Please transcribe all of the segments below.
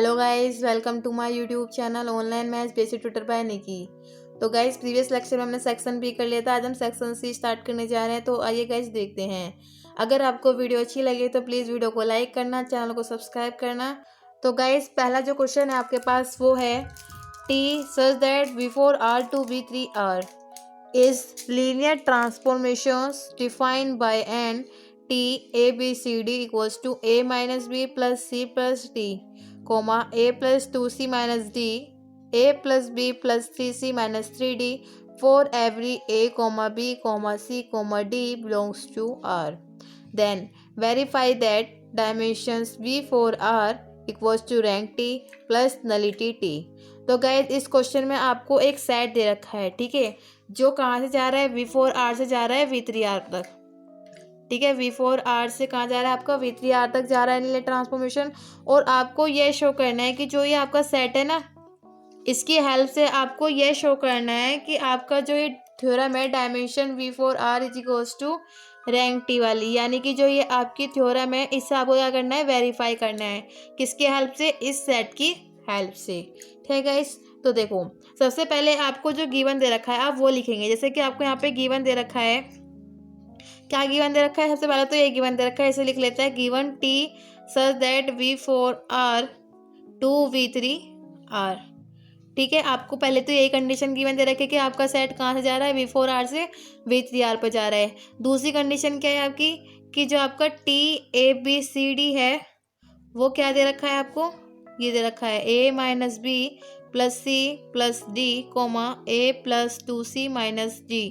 Hello guys, welcome to my YouTube channel online maths basic tutor by Niki. तो guys, previous lecture में हमने section B कर लिया था। आज हम सेक्शन सी स्टार्ट करने जा रहे हैं। तो आइए गाइस देखते हैं। अगर आपको वीडियो अच्छी लगे तो प्लीज़ वीडियो को लाइक करना, चैनल को सब्सक्राइब करना। तो गाइस, पहला जो क्वेश्चन है आपके पास वो है T such that V4 R2 V3 R is linear transformations defined by n t a b c d equals to a minus b plus c plus d, comma a plus 2c minus d, a plus b plus 3c minus 3d for every a comma b comma c comma d belongs to R. Then verify that dimensions V4 R equals to rank t plus nullity t. तो guys, इस question में आपको एक set दे रखा है, ठीक है, जो कहाँ से जा रहा है, V4 R से जा रहा है V3 R तक। ठीक है, V4 R से कहाँ जा रहा है आपका, V3 R तक जा रहा है लीनियर ट्रांसफॉर्मेशन। और आपको यह शो करना है कि जो ये आपका सेट है ना, इसकी हेल्प से आपको यह शो करना है कि आपका जो ये थ्योरम है dimension V4 R is equals to rank T वाली, यानी कि जो ये आपकी थ्योरम है इससे आपको क्या करना है, वेरीफाई करना है। किसकी हेल्प से, इस सेट की हेल्प से। ठीक है गाइस, तो देखो सबसे पहले आपको जो गिवन दे रखा है आप वो लिखेंगे। जैसे कि आपको यहाँ पे गिवन दे रखा है, क्या गिवन दे रखा है, सबसे पहले तो ये गिवन दे रखा है, इसे लिख लेते हैं given T such that V4 R to V3 R। ठीक है, आपको पहले तो यही कंडीशन गिवन दे रखी है कि आपका सेट कहाँ से जा रहा है, V4 R से V3 R पर जा रहा है। दूसरी कंडीशन क्या है आपकी, कि जो आपका TABCD है वो क्या दे रखा है आपको, ये दे रखा है A minus B plus C plus D comma A plus 2C minus डी।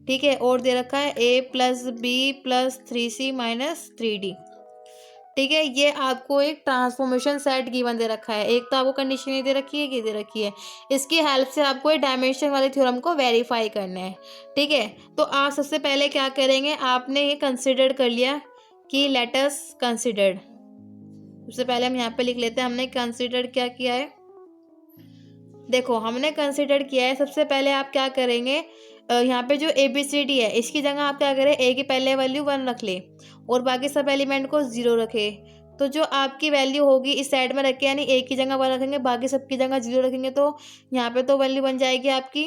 ठीक है, और दे रखा है A plus B plus 3C minus 3D। ठीक है, ये आपको एक ट्रांसफॉर्मेशन सेट गिवन दे रखा है। एक तो आपको कंडीशन ये दे रखी है, ये दे रखी है। इसकी हेल्प से आपको ये डायमेंशन वाले थ्योरम को वेरीफाई करना है। ठीक है, तो आप सबसे पहले क्या करेंगे, आपने ये कंसिडर कर लिया कि लेट अस कंसिडर्ड। सबसे पहले हम यहाँ पे लिख लेते हैं हमने कंसिडर क्या किया है। देखो हमने कंसिडर किया है, सबसे पहले आप क्या करेंगे, यहाँ पे जो ABCD है इसकी जगह आप क्या करें, A की पहले वैल्यू 1 रख ले और बाकी सब एलिमेंट को 0 रखे। तो जो आपकी वैल्यू होगी इस साइड में रखे, यानी A की जगह 1 रखेंगे, बाकी सब की जगह 0 रखेंगे, तो यहाँ पे तो वैल्यू बन जाएगी आपकी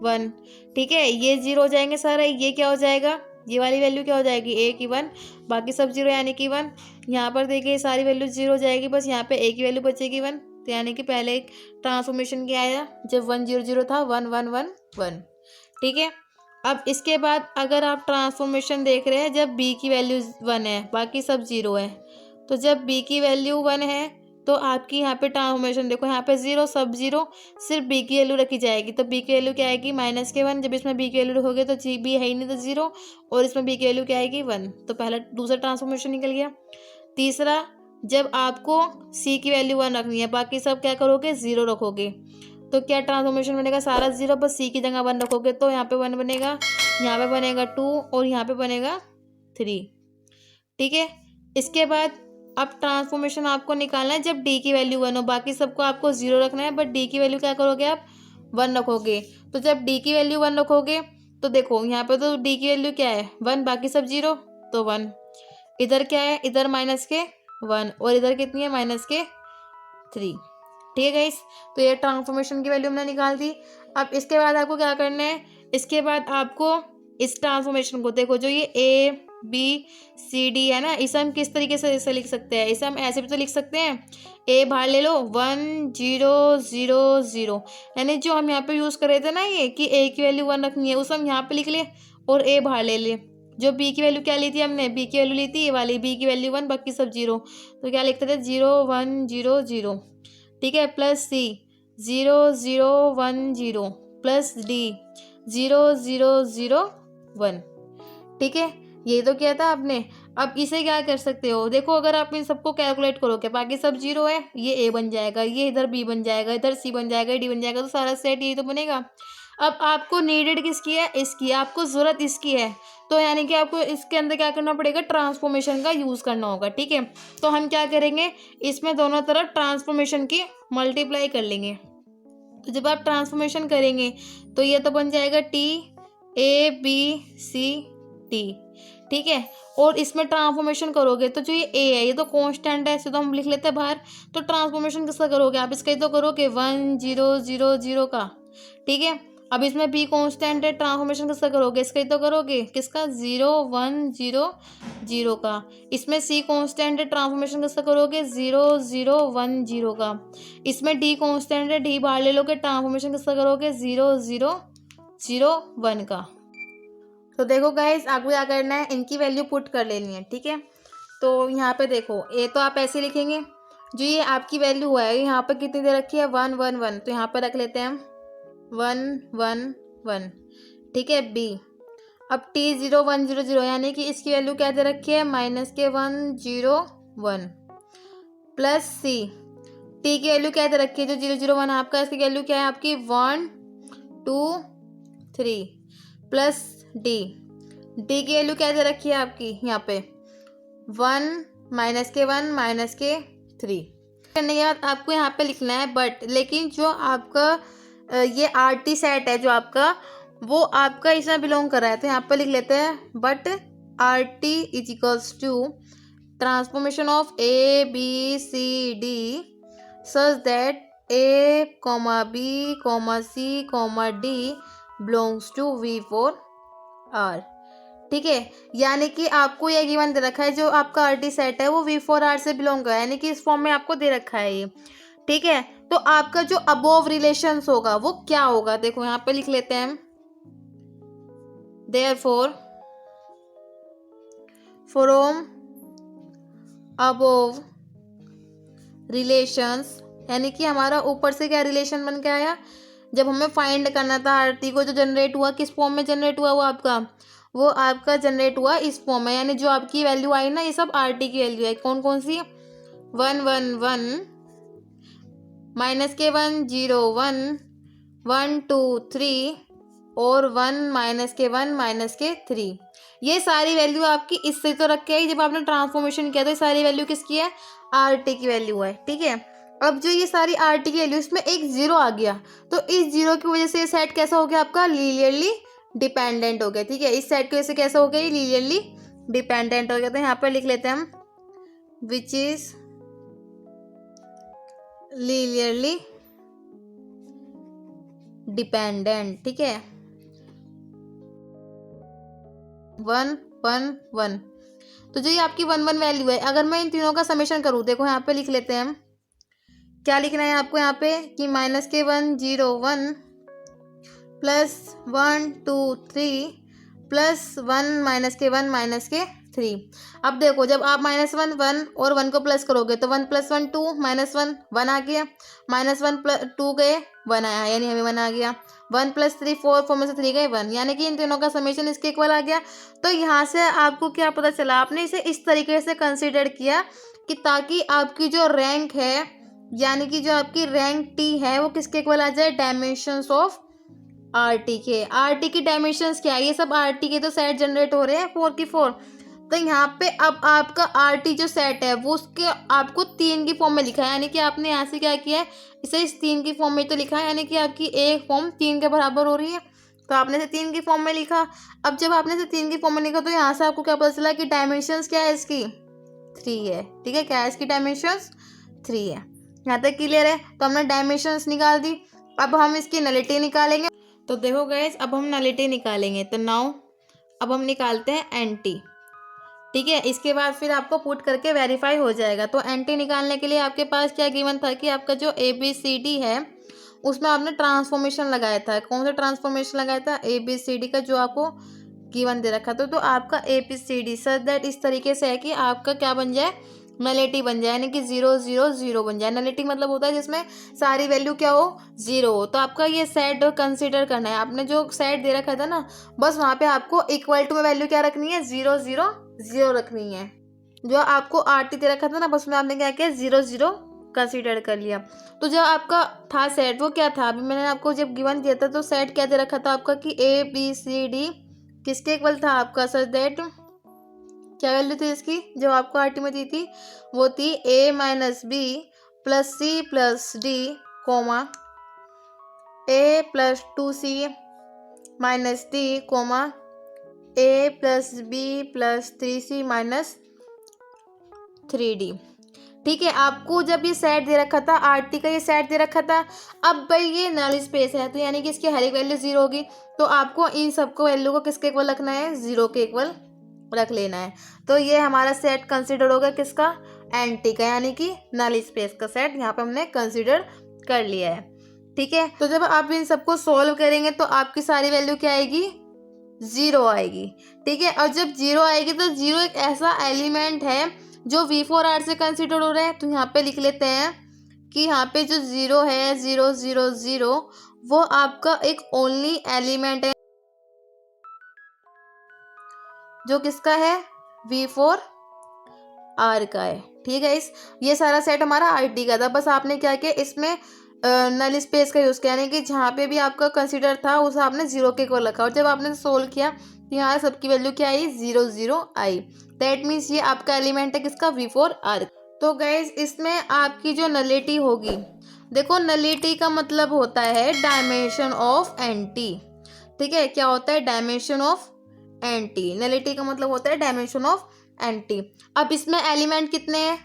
1। ठीक है, ये 0 हो जाएंगे सारा, ये क्या हो जाएगा, ये वाली वैल्यू क्या हो जाएगी, A की 1, बाकी सब 0 यानी कि 1। यहाँ पर देखिए सारी वैल्यू 0 हो जाएगी, बस यहाँ पे A की वैल्यू बचेगी 1। तो यानी कि पहले ट्रांसफॉर्मेशन क्या आया, जब 1 0 0 था 1 1 1 1। ठीक है, अब इसके बाद अगर आप ट्रांसफॉर्मेशन देख रहे हैं जब B की वैल्यू 1 है बाकी सब 0 है, तो जब B की वैल्यू 1 है तो आपकी यहाँ पे ट्रांसफॉर्मेशन देखो, यहाँ पे 0 सब 0, सिर्फ B की वैल्यू रखी जाएगी। तो B की वैल्यू क्या आएगी, माइनस के 1। जब इसमें B की वैल्यू रखोगे तो B है ही नहीं तो 0, और इसमें B की वैल्यू क्या आएगी 1। तो पहला दूसरा ट्रांसफॉर्मेशन निकल गया। तीसरा, जब आपको C की वैल्यू 1 रखनी है, बाकी सब क्या करोगे 0 रखोगे, तो क्या ट्रांसफॉर्मेशन बनेगा, सारा 0, बस C की जगह 1 रखोगे, तो यहाँ पे 1 बनेगा, यहाँ पे बनेगा 2 और यहाँ पे बनेगा 3। ठीक है, इसके बाद अब ट्रांसफॉर्मेशन आपको निकालना है जब D की वैल्यू 1 हो, बाकी सबको आपको 0 रखना है, बट D की वैल्यू क्या करोगे आप 1 रखोगे। तो जब D की वैल्यू 1 रखोगे तो देखो यहाँ पे तो D की वैल्यू क्या है 1, बाकी सब 0, तो 1। इधर क्या है, इधर माइनस के 1 और इधर कितनी है, माइनस के 3। ठीक है गाइस, तो ये ट्रांसफॉर्मेशन की वैल्यू हमने निकाल दी। अब इसके बाद आपको क्या करना है, इसके बाद आपको इस ट्रांसफॉर्मेशन को देखो, जो ये ABCD है ना, इसे हम किस तरीके से इसे लिख सकते हैं, इसे हम ऐसे भी तो लिख सकते हैं, A बाहर ले लो 1 0 0 0, यानी जो हम यहाँ पे यूज़ कर रहे थे ना ये कि A की वैल्यू 1 रखनी है, उसे हम यहाँ पे लिख ले और A बाहर ले ले। जो B की वैल्यू क्या ली थी हमने, B की वैल्यू ली थी ये वाली, B की वैल्यू 1 बाकी सब 0, तो क्या लिखते थे 0 1 0 0। ठीक है, प्लस C 0 0 1 0 प्लस D 0 0 0 1। ठीक है, ये तो किया था आपने। अब इसे क्या कर सकते हो, देखो अगर आप इन सबको कैलकुलेट करोगे, बाकी सब 0 है, ये A बन जाएगा, ये इधर B बन जाएगा, इधर C बन जाएगा, D बन जाएगा, तो सारा सेट यही तो बनेगा। अब आपको नीडेड किसकी है, इसकी, आपको ज़रूरत इसकी है, तो यानी कि आपको इसके अंदर क्या करना पड़ेगा, ट्रांसफॉर्मेशन का यूज़ करना होगा। ठीक है, तो हम क्या करेंगे, इसमें दोनों तरफ ट्रांसफॉर्मेशन की मल्टीप्लाई कर लेंगे। तो जब आप ट्रांसफॉर्मेशन करेंगे तो ये तो बन जाएगा TABCD। ठीक है। और इसमें ट्रांसफॉर्मेशन करोगे तो जो ये ए है ये तो कांस्टेंट है, इसे तो हम लिख लेते हैं बाहर। तो ट्रांसफॉर्मेशन किसका करोगे आप, इसका ही तो करोगे 1 0 0 0 का, ठीक है। अब इसमें बी कांस्टेंट है, ट्रांसफॉर्मेशन किसका करोगे, इसका ही तो करोगे, किसका 0 1 0 0 का। इसमें सी कांस्टेंट है, ट्रांसफॉर्मेशन किसका करोगे 0 0 1 0 का। इसमें डी कांस्टेंट है, डी बाहर ले लोगे, ट्रांसफॉर्मेशन किसका करोगे 0 0 0 1 का। तो देखो गाइस आपको क्या करना है, इनकी वैल्यू पुट कर लेनी है, ठीक है। तो यहाँ पे देखो ए तो आप ऐसे लिखेंगे, जो ये आपकी वैल्यू हुआ है यहाँ पे कितनी दे रखी है 1 1 1, तो यहाँ पे रख लेते हैं हम 1 1 1, ठीक है। बी अब टी 0 1 0 0 यानी कि इसकी वैल्यू क्या दे रखी है -1 0 1, प्लस सी टी की वैल्यू क्या दे रखी है जो 0 0 1 आपका, इसकी वैल्यू क्या है आपकी 1 2 3, प्लस डी डी की वैल्यू क्या दे रखी है आपकी यहाँ पे 1 -1 करने के बाद आपको यहाँ पे लिखना है बट, लेकिन जो आपका ये आर टी सेट है जो आपका, वो आपका इसमें बिलोंग कर रहा है, तो यहाँ पे लिख लेते हैं but R T is equals to transformation of A B C D such that A comma B comma C comma D belongs to V for R, ठीक है। यानी कि आपको यह गिवन दे रखा है जो आपका आर टी सेट है वो वी फॉर आर से बिलोंग कर रहा है, यानी कि इस फॉर्म में आपको दे रखा है ये, ठीक है। तो आपका जो अबोव रिलेशंस होगा वो क्या होगा, देखो यहाँ पे लिख लेते हैं देयरफॉर फ्रॉम अबोव रिलेशंस, यानी कि हमारा ऊपर से क्या रिलेशन बन के आया, जब हमें फाइंड करना था आर टी को, जो जनरेट हुआ किस फॉर्म में जनरेट हुआ वो आपका जनरेट हुआ इस फॉर्म में, यानी जो आपकी वैल्यू आई ना ये सब आर टी की वैल्यू है। कौन कौन सी 1 1 1 -1 0 1 1 2 3 और 1 -1 -3, ये सारी वैल्यू आपकी इससे तो रख के आई, जब आपने ट्रांसफॉर्मेशन किया तो ये सारी वैल्यू किसकी है आर टी की वैल्यू है, ठीक है। अब जो ये सारी आर टी की वैल्यू इसमें एक जीरो आ गया, तो इस जीरो की वजह से ये सेट कैसा हो गया आपका लीनियरली डिपेंडेंट हो गया, ठीक है। इस सेट की वजह से कैसा हो गया ये लीनियरली डिपेंडेंट हो गया, तो यहाँ पर लिख लेते हैं हम विच इज लीनियरली डिपेंडेंट, ठीक है। 1 1 1, तो जो ये आपकी 1 1 वैल्यू है, अगर मैं इन तीनों का समेशन करूँ, देखो यहाँ पे लिख लेते हैं हम, क्या लिखना है आपको यहाँ पे कि -1 0 1 प्लस 1 2 3 प्लस 1 -1 अब देखो जब आप -1 1 और 1 को प्लस करोगे तो 1 + 1 2 -1 1 आ गया, -1 + 2 गए 1 आया, यानी हमें 1 आ गया। 1 + 3 4 4 में से 3 गए 1, यानी कि इन तीनों का समेशन इसके इक्वल आ गया। तो यहाँ से आपको क्या पता चला, आपने इसे इस तरीके से कंसिडर किया कि ताकि आपकी जो रैंक है, यानी कि जो आपकी रैंक टी है वो किसके इक्वल आ जाए, डायमेंशंस ऑफ आर टी के। आर टी की डायमेंशंस क्या है, ये सब आर टी के तो सेट जनरेट हो रहे हैं 4 की 4, तो यहाँ पे अब आपका आर टी जो सेट है वो उसके आपको 3 की फॉर्म में लिखा है, यानी कि आपने यहाँ से क्या किया है इसे इस 3 की फॉर्म में तो लिखा है, यानी कि आपकी एक फॉर्म 3 के बराबर हो रही है, तो आपने इसे 3 की फॉर्म में लिखा। अब जब आपने इसे 3 की फॉर्म में लिखा तो यहाँ से आपको क्या पता चला कि डायमेंशंस क्या है इसकी 3 है, ठीक है। क्या है इसकी डायमेंशंस 3 है, यहाँ तक क्लियर है। तो हमने डायमेंशंस निकाल दी, अब हम इसकी नलिटी निकालेंगे। तो देखो गाइस अब हम नलिटी निकालेंगे, तो नाउ अब हम निकालते हैं एंटी, ठीक है। इसके बाद फिर आपको पुट करके वेरीफाई हो जाएगा। तो एंटी निकालने के लिए आपके पास क्या गिवन था कि आपका जो ए बी सी डी है उसमें आपने ट्रांसफॉर्मेशन लगाया था। कौन सा ट्रांसफॉर्मेशन लगाया था, ए बी सी डी का जो आपको गिवन दे रखा था। तो आपका A B C D such that इस तरीके से है कि आपका क्या बन जाए नलिटी बन जाए, यानी कि 0 0 0 बन जाए। नलिटी मतलब होता है जिसमें सारी वैल्यू क्या हो 0 हो। तो आपका ये सेट कंसिडर करना है, आपने जो सेट दे रखा था ना बस वहाँ पे आपको इक्वल टू में वैल्यू क्या रखनी है 0 0 0 रखनी है। जो आपको आर टी दे रखा था ना बस में आपने क्या किया 0 0 कंसिडर कर लिया। तो जो आपका था सेट वो क्या था, अभी मैंने आपको जब गिवन दिया था तो सेट क्या दे रखा था आपका कि ए बी सी डी किसके इक्वल था आपका, सच दैट क्या वैल्यू थी इसकी जो आपको आर टी में दी थी, वो थी a - b + c + d, a + 2c - d, A plus B plus 3c minus 3d। ठीक है, आपको जब ये सेट दे रखा था, आर टी का ये सेट दे रखा था, अब भाई ये नल स्पेस है तो यानी कि इसकी हर एक वैल्यू 0 होगी, तो आपको इन सबको वैल्यू को किसके इक्वल रखना है, 0 के इक्वल रख लेना है। तो ये हमारा सेट कंसिडर होगा किसका, एन टी का, यानी कि नल स्पेस का सेट यहाँ पे हमने कंसिडर कर लिया है। ठीक है, तो जब आप इन सबको सोल्व करेंगे तो आपकी सारी वैल्यू क्या आएगी, 0 आएगी। ठीक है, और जब 0 आएगी तो 0 एक ऐसा एलिमेंट है जो V4R से कंसिडर हो रहा है, तो यहाँ पे लिख लेते हैं कि यहाँ पे जो 0 है, 0 0 0, वो आपका एक ओनली एलिमेंट है जो किसका है, V4R का है। ठीक है, ये सारा सेट हमारा RT का था। बस आपने क्या किया, इसमें नल स्पेस का यूज़ किया, यानी कि जहाँ पे भी आपका कंसिडर था उसे आपने 0 के इक्वल रखा, और जब आपने सोल्व किया तो यहाँ सबकी वैल्यू क्या आई, 0 0 आई। दैट मीन्स ये आपका एलिमेंट है किसका, V4R। तो गाइज इसमें आपकी जो नलिटी होगी, देखो नलिटी का मतलब होता है डायमेंशन ऑफ एंटी। ठीक है, क्या होता है, डायमेंशन ऑफ एंटी। नलिटी का मतलब होता है डायमेंशन ऑफ एंटी। अब इसमें एलिमेंट कितने हैं,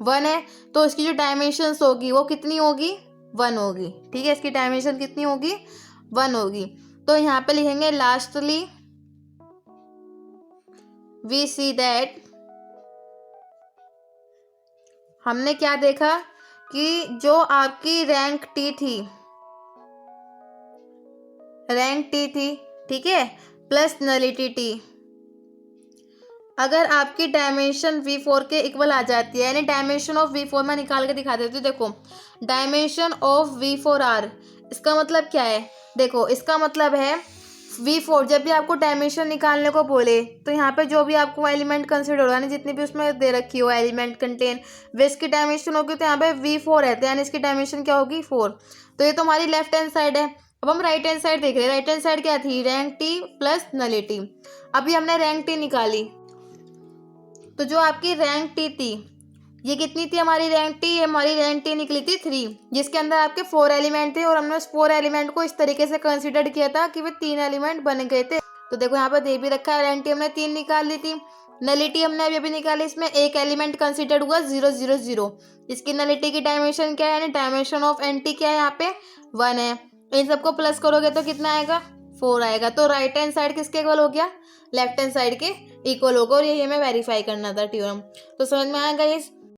1 है, तो इसकी जो डायमेंशंस होगी वो कितनी होगी, 1 होगी। ठीक है, इसकी डायमेंशन कितनी होगी, 1 होगी। तो यहाँ पे लिखेंगे लास्टली वी सी दैट, हमने क्या देखा कि जो आपकी रैंक टी थी, ठीक है, प्लस नलिटी टी, अगर आपकी डायमेंशन V4 के इक्वल आ जाती है, यानी डायमेंशन ऑफ V4 मैं निकाल के दिखा देती हूँ। देखो डायमेंशन ऑफ V4R, इसका मतलब क्या है, देखो इसका मतलब है V4 जब भी आपको डायमेंशन निकालने को बोले तो यहाँ पे जो भी आपको एलिमेंट कंसिडर हो, यानी जितनी भी उसमें दे रखी हो एलिमेंट कंटेन, वे इसकी डायमेंशन होगी, तो यहाँ पे V4 है तो यानी इसकी डायमेंशन क्या होगी, 4। तो ये तो हमारी लेफ्ट हैंड साइड है। अब हम राइट हैंड साइड देख रहे हैं, राइट हैंड साइड क्या थी, रैंक टी प्लस नलिटी। अभी हमने रैंक टी निकाली, तो जो आपकी रैंक टी थी ये कितनी थी, हमारी रैंक टी, हमारी रैंक टी निकली थी 3, जिसके अंदर आपके 4 एलिमेंट थे, और हमने उस 4 एलिमेंट को इस तरीके से कंसिडर किया था कि वे 3 एलिमेंट बन गए थे। तो देखो यहाँ पर दे भी रखा है, रैंक टी हमने 3 निकाल ली थी, नलिटी हमने अभी निकाली, इसमें एक एलिमेंट कंसिडर हुआ 0 0 0। इसकी नलिटी की डायमेंशन क्या है, यानी डायमेंशन ऑफ एंटी क्या है, यहाँ पे 1 है। इन सबको प्लस करोगे तो कितना आएगा, 4 आएगा। तो राइट हैंड साइड किसके इक्वल हो गया, लेफ्ट हैंड साइड के इक्वल होगा, और यही हमें वेरीफाई करना था थ्योरम। तो समझ में आएगा इस